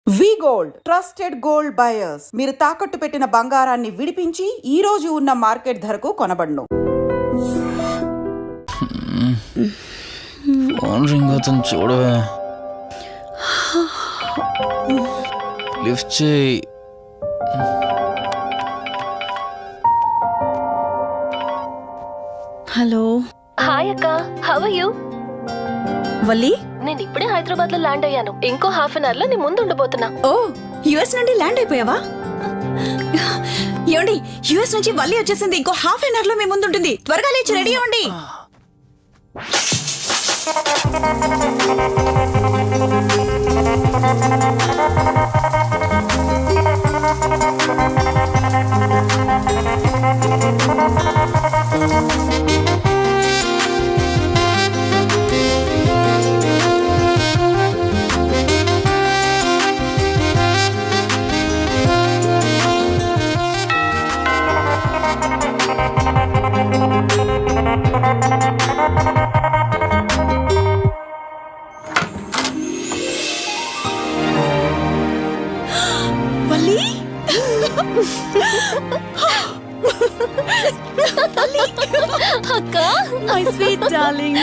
వి gold trusted gold buyers మీరు తాకట్టు పెట్టిన బంగారాన్ని విడిపించి ఈ రోజు ఉన్న మార్కెట్ ధరకు కొనబడును. ఫోన్ రింగ్ అవుతుంది చూడవే. లిఫ్ట్ చేయి. హలో. హాయ్ అక్క, హౌ ఆర్ యు? వల్లి, నేను ఇప్పుడే హైదరాబాద్ లో ల్యాండ్ అయ్యాను. ఇంకో హాఫ్ అన్ అవర్ లో నీ ముందు ఉండబోతున్నా. ఓ యుఎస్ నుండి ల్యాండ్ అయిపోయావా? ఏమండి, యుఎస్ నుంచి వల్లి వచ్చేసింది. ఇంకో హాఫ్ అన్ అవర్ లో మీ ముందు ఉంటుంది. త్వరగా లేచి రెడీ అవ్వండి. అక్క, మై స్వీట్ డార్లింగ్.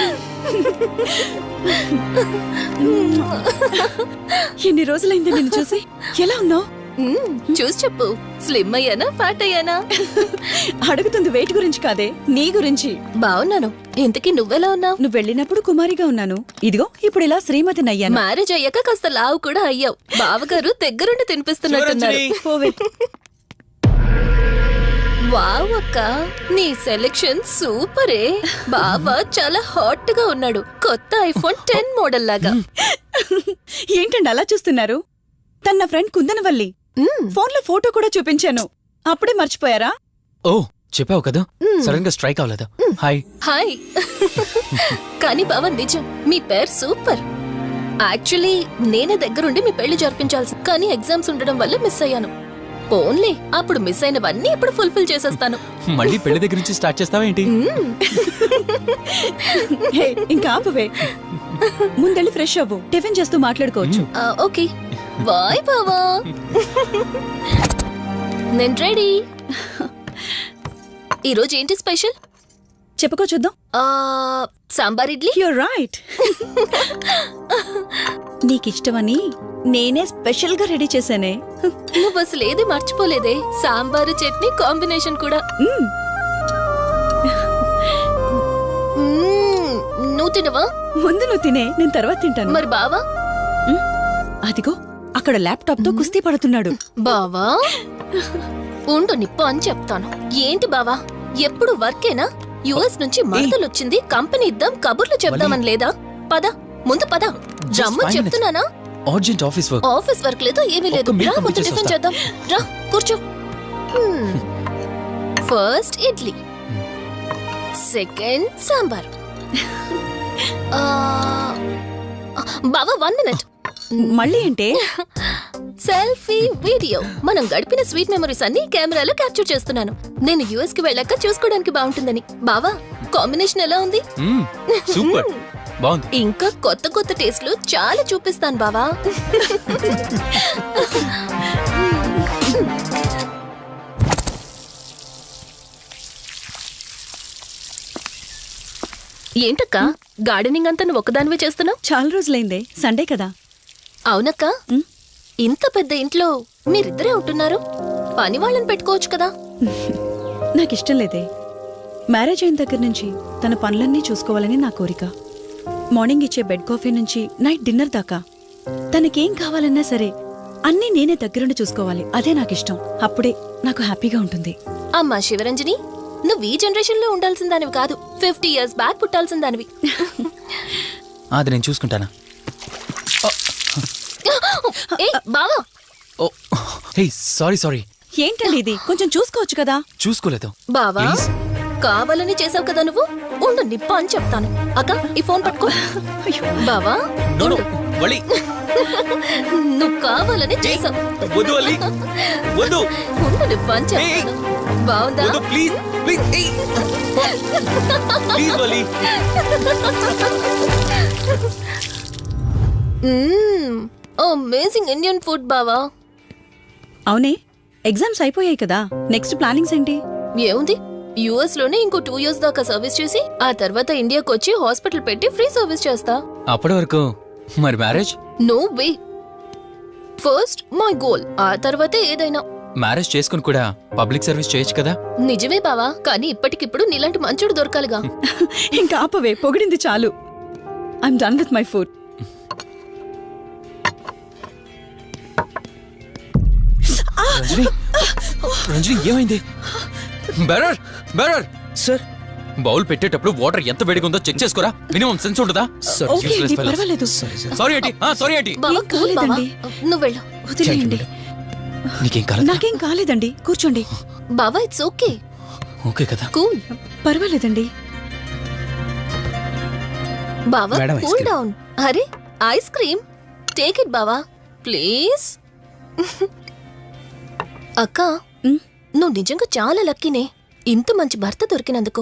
ఎన్ని రోజులైంది నిన్ను చూసి. ఎలా ఉన్నావు? చూసి చెప్పు. స్లిమ్ అయ్యానా, ఫ్యాట్ అయ్యానా? అడుగుతుంది వెయిట్ గురించి కాదే, నీ గురించి. బాగున్నాను. ఇంతకీ నువ్వెలా ఉన్నావు? నువ్వు వెళ్ళినప్పుడు కుమారిగా ఉన్నాను. ఇదిగో ఇప్పుడు ఇలా శ్రీమతిని అయ్యాను. మ్యారేజ్ అయ్యాక కాస్త లావు కూడా అయ్యావు. బావగారు దగ్గరుండి తినిపిస్తున్నట్టున్నారు. పోవే. వావ్ అక్క, నీ సెలెక్షన్ సూపరే. బావ చాలా హాట్ గా ఉన్నాడు. కొత్త ఐఫోన్ 10 మోడల్ లాగా. ఏంటండి అలా చూస్తున్నారు? తన ఫ్రెండ్ కుందనవల్లి. ఫోన్ లో ఫోటో కూడా చూపించాను. అప్పుడే మర్చిపోయారా? ఓ చెప్పావు కదా, సడన్ గా స్ట్రైక్ అవ్వలేదు. Hi hi. కానీ బావ నిజం, మీ పేరు సూపర్. యాక్చువల్లీ నేనే దగ్గరుండి మీ పెళ్లి జరిపించాల్సి, కానీ ఎగ్జామ్స్ ఉండడం వల్ల మిస్ అయ్యాను. పోన్లే, అప్పుడు మిస్ అయినవన్నీ ఇప్పుడు ఫుల్ఫిల్ చేసేస్తాను. మళ్ళీ పెళ్లి దగ్గర నుంచి స్టార్ట్ చేస్తావా ఏంటి? ఇంకా ఆపువే. ముందెళ్ళి ఫ్రెష్ అవ్వు, టిఫిన్ చేస్తూ మాట్లాడుకోవచ్చు. ఓకే బాయ్ బావా. నేను రెడీ. ఈరోజు ఏంటి స్పెషల్? చెప్పుకో చూద్దాం. సాంబార్ ఇడ్లీ. You're right. నీకిష్టమని నేనే స్పెషల్ గా రెడీ చేశానే. నువ్వు అసలు ఏది మర్చిపోలేదే. సాంబారు చట్నీ కాంబినేషన్ కూడా. నువ్వు తినవా? ముందు నువ్వు తినే, నేను తర్వాత తింటాను. మరి బావా? అదిగో అక్కడ ల్యాప్టాప్ తో కుస్తీ పడుతున్నాడు. బావా ఉండు, నిప్పు అని చెప్తాను. ఏంటి బావా, ఎప్పుడు వర్కేనా? యుఎస్ నుంచి మరదలొచ్చింది, కంపెనీ ఇద్దాం, కబుర్లు చెప్దామని లేదా? పద ముందు పద. రమ్మని చెప్తున్నానా? Urgent office work. Office work లేదు, ఏమీ లేదు. రా ముందు టిఫిన్ చేద్దాం. రా కూర్చో. First idli, second sambar. బావా 1 మినిట్. మళ్ళీ అంటే? Selfie video. మనం గడిపిన స్వీట్ మెమరీస్ అన్ని కెమెరాలో క్యాప్చర్ చేస్తున్నాను. నేను యుఎస్ కి వెళ్ళాక చూసుకోవడానికి బాగుంటుందని. బావా కాంబినేషన్ ఎలా ఉంది? సూపర్ బాగుంది. ఇంకా కొత్త కొత్త టేస్ట్లు చాలా చూపిస్తాను బావా. ఏంటక్క, గార్డెనింగ్ అంతా నువ్వు ఒక్కదానివే చేస్తున్నావు? చాలా రోజులైందే, సండే కదా. అవునక్క, ఇంత పెద్ద ఇంట్లో మీరిద్దరే ఉంటున్నారు. పని వాళ్ళని పెట్టుకోవచ్చు కదా. నాకిష్టం లేదే. మ్యారేజ్ అయిన దగ్గర నుంచి తన పనులన్నీ చూసుకోవాలని నా కోరిక. మార్నింగ్ ఇచ్చే బెడ్ కాఫీ నుంచి నైట్ డిన్నర్ దాకా తనకేం కావాలన్నా సరే అన్నీ నేనే దగ్గరుండి చూసుకోవాలి. అదే నాకిష్టం. అప్పుడే నాకు హ్యాపీగా ఉంటుంది. అమ్మా శివరంజని, నువ్వు ఈ జనరేషన్ లో ఉండాల్సిన దానివి కాదు. 50 years బ్యాక్ పుట్టాల్సిన దానివి. అది నేను చూసుకుంటానా? బావా. ఓ హే, సారీ. ఏంటండి ఇది? కొంచెం చూసుకోవచ్చు కదా. చూసుకోలేదు బావా, కావాలని చేసావు కదా నువ్వు. ఉండు, నిప్ప అని చెప్తాను. అక్క ఈ ఫోన్ పట్టుకో. బావా నువ్వు కావాలని చేసావు. ఉండు, నిప్ప అని చెప్తాను. బావుందా? అమేజింగ్ ఇండియన్ ఫుడ్ బావా. అవునే, ఎగ్జామ్స్ అయిపోయాయి కదా, నెక్స్ట్ ప్లానింగ్స్ ఏంటి? ఏముంది, యుఎస్ లోనే ఇంకో 2 years దాకా సర్వీస్ చేసి ఆ తర్వాత ఇండియాకి వచ్చి హాస్పిటల్ పెట్టి ఫ్రీ సర్వీస్ చేస్తా. అప్పటి వరకు మరి marriage? No way. First my goal, ఆ తర్వాతే ఏదైనా. మ్యారేజ్ చేసుకుని కూడా పబ్లిక్ సర్వీస్ చేయొచ్చు కదా. నిజమే బావా, కానీ ఇప్పటికిప్పుడు నీలాంటి మంచుడు దొరకాలిగా. ఇంకా ఆపవే, పొగిడింది చాలు. I'm done with my food. Ranjani, Ranjani ఏమైంది? బెరర్ బెరర్ సార్ బౌల్ పెట్టేటప్పుడు వాటర్ ఎంత వేడిగా ఉందో చెక్ చేసుకోరా. మినిమం సెన్స్ ఉండదా? ఓకే అండి, పర్వాలేదు. సారీ ఏంటి, సారీ ఏంటి. బావా, ఏం కూల్ బావా. కాలేదండి. నువ్వు వెళ్ళు. వదిలేయండి. నీకేం కాలేదు? నాకేం కాలేదండి, కూర్చోండి. బావా, ఇట్స్ ఓకే. ఓకే కదా. కూల్. పర్వాలేదండి. బావా, madam, ice cool cream. Down. అరే, ఐస్ క్రీమ్ టేక్ ఇట్ బావా ప్లీజ్. అక్క, ఉమ్, నువ్వు నిజంగా చాలా లక్కీనే, ఇంత మంచి భర్త దొరికినందుకు.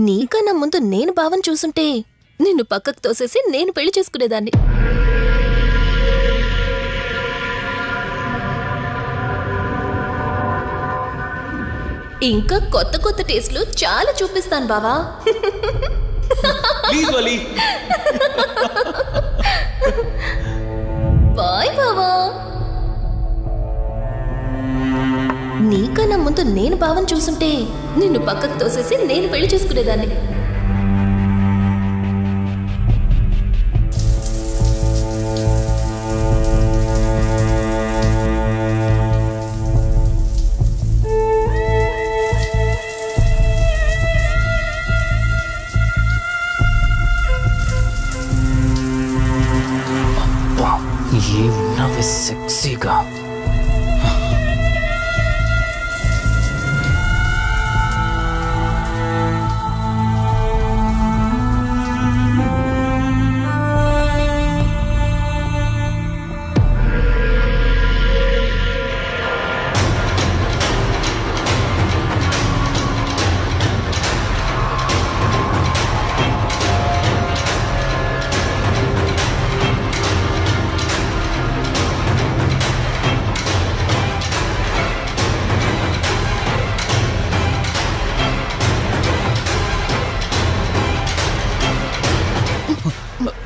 నీకన్నా ముందు నేను బావని చూసుంటే నిన్ను పక్కకు తోసేసి నేను పెళ్లి చేసుకునేదాన్ని. ఇంకా కొత్త కొత్త టేస్ట్లు చాలా చూపిస్తాను బావా. Please Vali. బాయ్ బావా. నీకన్నా ముందు నేను బావని చూసుంటే నిన్ను పక్కకు తోసేసి నేను పెళ్లి చేసుకునేదాన్ని. ఏమున్నావే సెక్సీగా.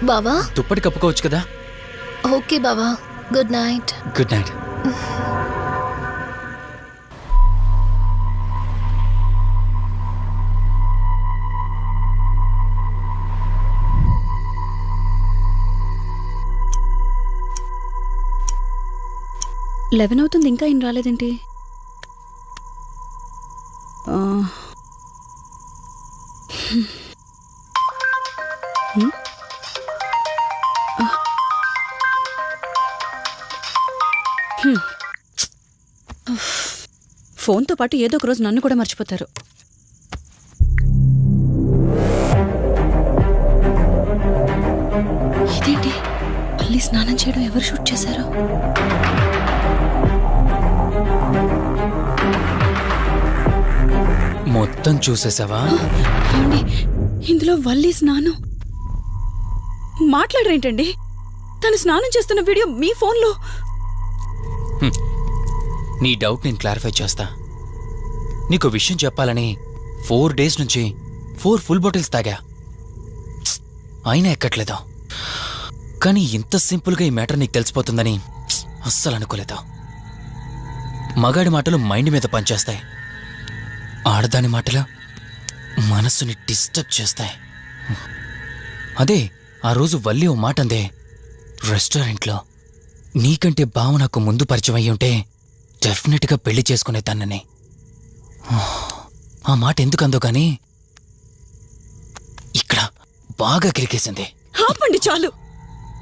బావా, దుప్పటి కప్పుకోవచ్చు కదా. ఓకే బావా, good night. Good night. Eleven అవుతుంది, ఇంకా ఏం రాలేదేంటి? ఆ, హ్మ్. హ్మ్. ఫోన్తో పాటు ఏదో ఒక రోజు నన్ను కూడా మర్చిపోతారు. ఇదేంటి, మళ్ళీ స్నానం చేయడం ఎవరు షూట్ చేశారు? మొత్తం చూసేసావా? ఏమండి, ఇందులో వల్లి స్నానం. మాట్లాడరేంటండి? తను స్నానం చేస్తున్న వీడియో మీ ఫోన్లో. నీ డౌట్ నేను క్లారిఫై చేస్తా. నీకు విషయం చెప్పాలని 4 days నుంచి 4 full bottles తాగా, అయినా ఎక్కట్లేదు. కానీ ఇంత సింపుల్గా ఈ మ్యాటర్ నీకు తెలిసిపోతుందని అస్సలు అనుకోలేదు. మగాడి మాటలు మైండ్ మీద పనిచేస్తాయి, ఆడదాని మాటలు మనస్సుని డిస్టర్బ్ చేస్తాయి. అదే ఆ రోజు వల్లి ఓ మాట అందే రెస్టారెంట్లో, నీకంటే బావ నాకు ముందు పరిచయం అయ్యి ఉంటే డెఫినెట్గా పెళ్లి చేసుకునేదాన్నని. ఆ మాట ఎందుకందో గాని ఇక్కడ బాగా కిరికేసింది. ఆపండి చాలు.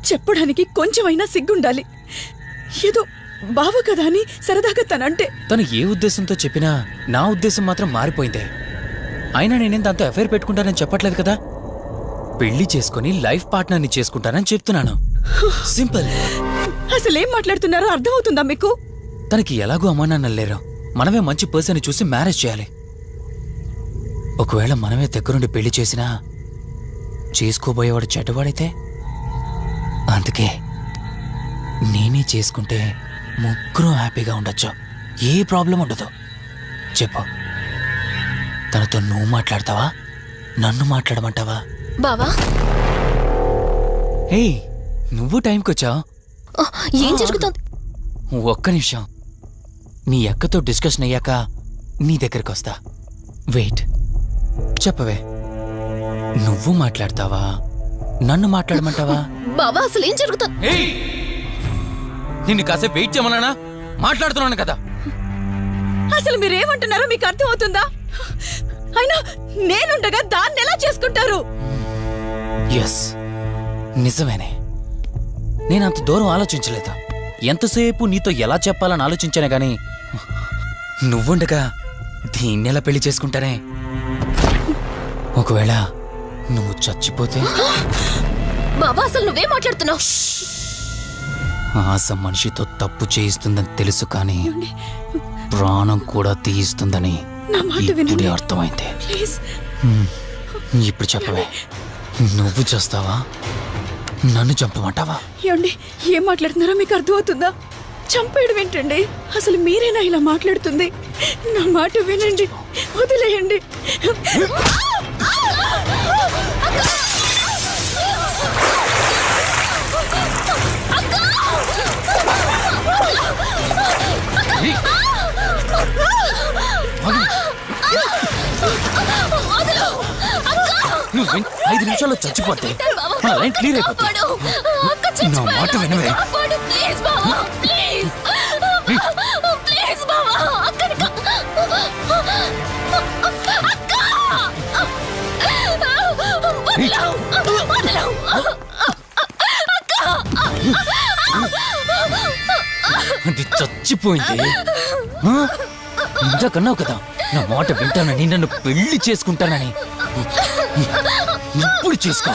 చెప్పడానికి కొంచెమైనా సిగ్గుండాలి. ఏదో బావ కదా అని సరదాగా తనంటే. తను ఏ ఉద్దేశంతో చెప్పినా నా ఉద్దేశం మాత్రం మారిపోయిందే. అయినా నేనేం దాంతో అఫైర్ పెట్టుకుంటానని చెప్పట్లేదు కదా. పెళ్లి చేసుకుని లైఫ్ పార్ట్నర్ని చేసుకుంటానని చెప్తున్నాను. సింపుల్. అసలేం మాట్లాడుతున్నారో అర్థమవుతుందా మీకు? తనకి ఎలాగూ అమ్మానాన్నలు లేరు. మనమే మంచి పర్సన్ చూసి మ్యారేజ్ చేయాలి. ఒకవేళ మనమే దగ్గరుండి పెళ్లి చేసినా చేసుకోబోయేవాడు చెడ్డవాడైతే. అందుకే నేనే చేసుకుంటే ముగ్గురు హ్యాపీగా ఉండొచ్చు, ఏ ప్రాబ్లం ఉండదు. చెప్పు, తనతో నువ్వు మాట్లాడతావా, నన్ను మాట్లాడమంటావా? బావా హే, నువ్వు టైంకి వచ్చావు. ఆ, ఏం జరుగుతోంది? ఒక్క నిమిషం, మీ అక్కతో డిస్కషన్ అయ్యాక నీ దగ్గరికి వస్తా. వెయిట్, చెప్పవే, నువ్వు మాట్లాడతావా, నన్ను మాట్లాడమంటావా? బావా అసలు ఏం జరుగుతోంది? ఏయ్! నిన్ను కాసేపు వెయిట్ చేయమన్నానా? మాట్లాడుతున్నాను కదా. అసలు మీరేమంటున్నారో మీకు అర్థమవుతుందా? అయినా నేనుండగా దాన్ని ఎలా చేసుకుంటారు? ఎస్, నిజమేనే. నేనంత దూరం ఆలోచించలేదు. ఎంతసేపు నీతో ఎలా చెప్పాలని ఆలోచించానే గాని నువ్వుండగా దీన్నెలా పెళ్లి చేసుకుంటానే? ఒకవేళ నువ్వు చచ్చిపోతే? బావా అసలు నువ్వేం మాట్లాడుతున్నావు? ఆశ మనిషితో తప్పు చేయిస్తుందని తెలుసు, కానీ ప్రాణం కూడా తీయిస్తుందని నా మాట ఇప్పుడే వినండి. అర్థమైంది. ప్లీజ్. ఇప్పుడు చెప్పవే, నువ్వు చేస్తావా, నన్ను చంపమంటావా? ఏమండి, ఏం మాట్లాడుతున్నారో మీకు అర్థమవుతుందా? చంపేయడం ఏంటండి? అసలు మీరేనా ఇలా మాట్లాడుతుంది? నా మాట వినండి, వదిలేయండి. నువ్వు 5 నిమిషాల్లో చచ్చిపోతే మన లైన్ క్లియర్ అయిపోతుంది. నా మాట వినవే. ప్లీజ్ బావా, ప్లీజ్ ప్లీజ్ బావా, అక్కడికి అది చచ్చిపోయింది. ఇంతకన్నావు కదా నా మాట వింటానని, నన్ను పెళ్లి చేసుకుంటానని. ఇప్పుడు చేసుకో.